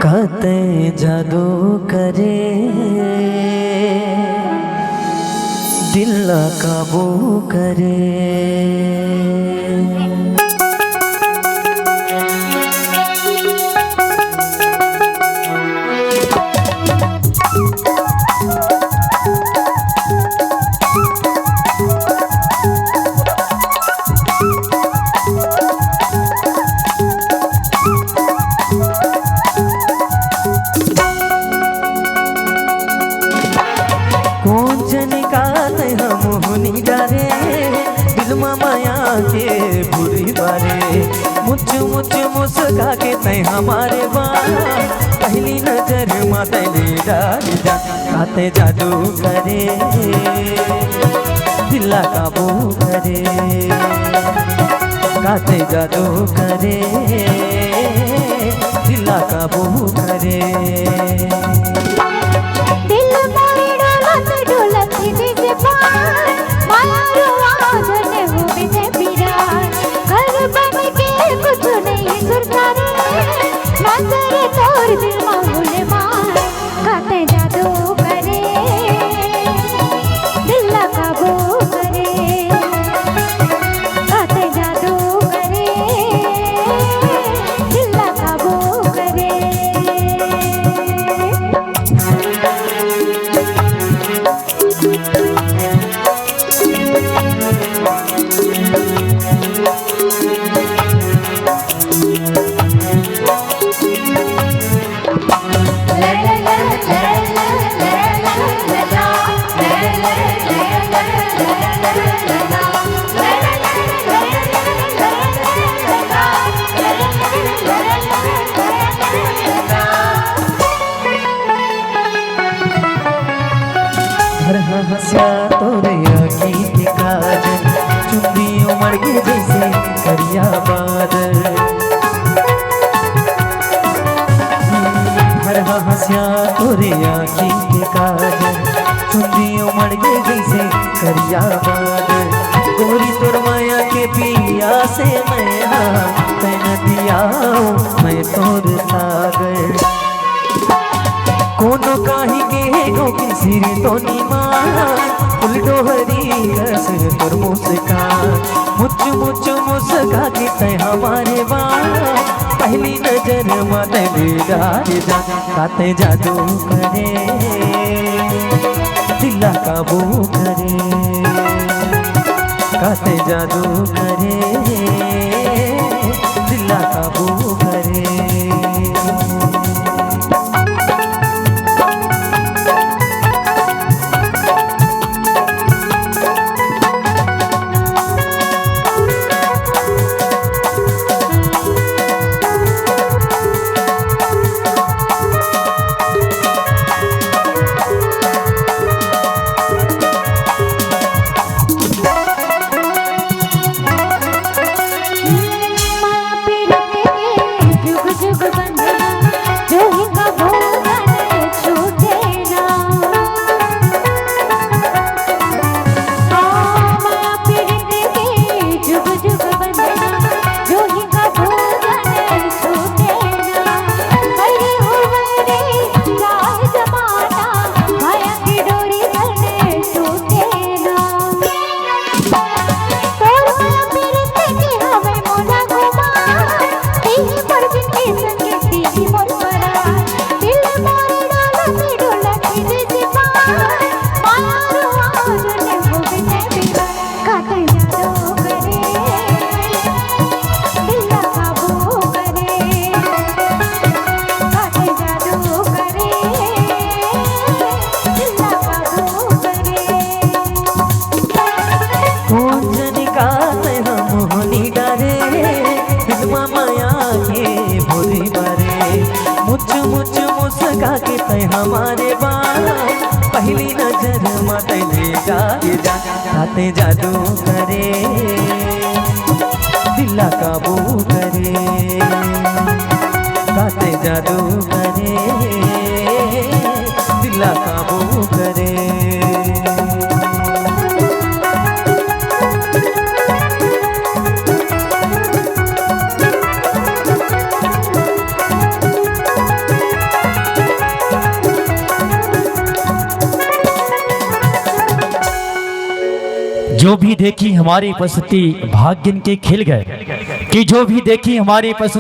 कहते जादू करे दिल ना काबू करे। दिल माया के बुरी बारे मुझ मुस्का के तय हमारे बाल पहली नजर माते डाल जा काते जादू करे दिल काबू करे। काते जादू करे दिल काबू करे। हंसा तोरे आँखी के काजल चुंदी उमड़ के जैसे करिया बादल। हर हंसा तोरे आँखी के काजल चुंदी उमड़ के जैसे करिया बादल। गोरी तोर माया के पिया से मैं तैन दिया मैं तोर सागर। कोनो काही के गोकिन सिरे तो निमाना फुलडोहरी रस तोर मुस्कान मुझ मुस्का के तय हमारे बाल पहली नजर माते डाल जा काते जादू करे दिल काबू करे। काते जादू करे दिल काबू करे। मुझ मुस्का के तय हमारे बाल पहली नजर माते डाल जा काते जादू करे दिल काबू करे। काते जादू करे दिल काबू करे। जो भी देखी हमारी उपस्थिति भाग्य इनके खिल गए, कि जो भी देखी हमारी उपस्थिति